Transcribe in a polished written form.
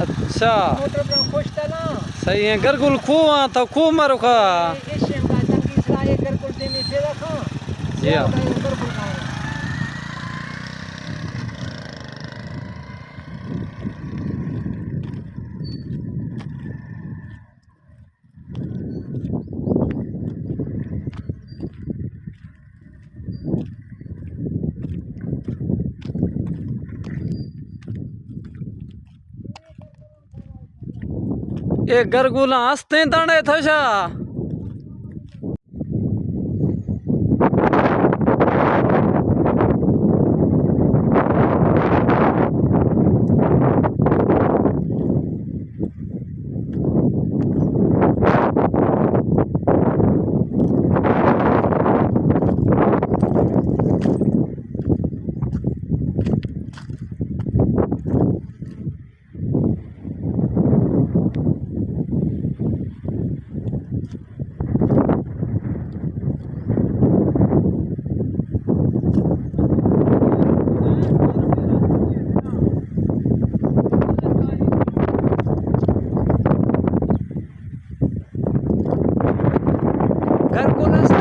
अच्छा सही है गरगुल खूह तो खूह मारो खा जी हाँ ये गरगुला हंसते ताने थशा गरगुला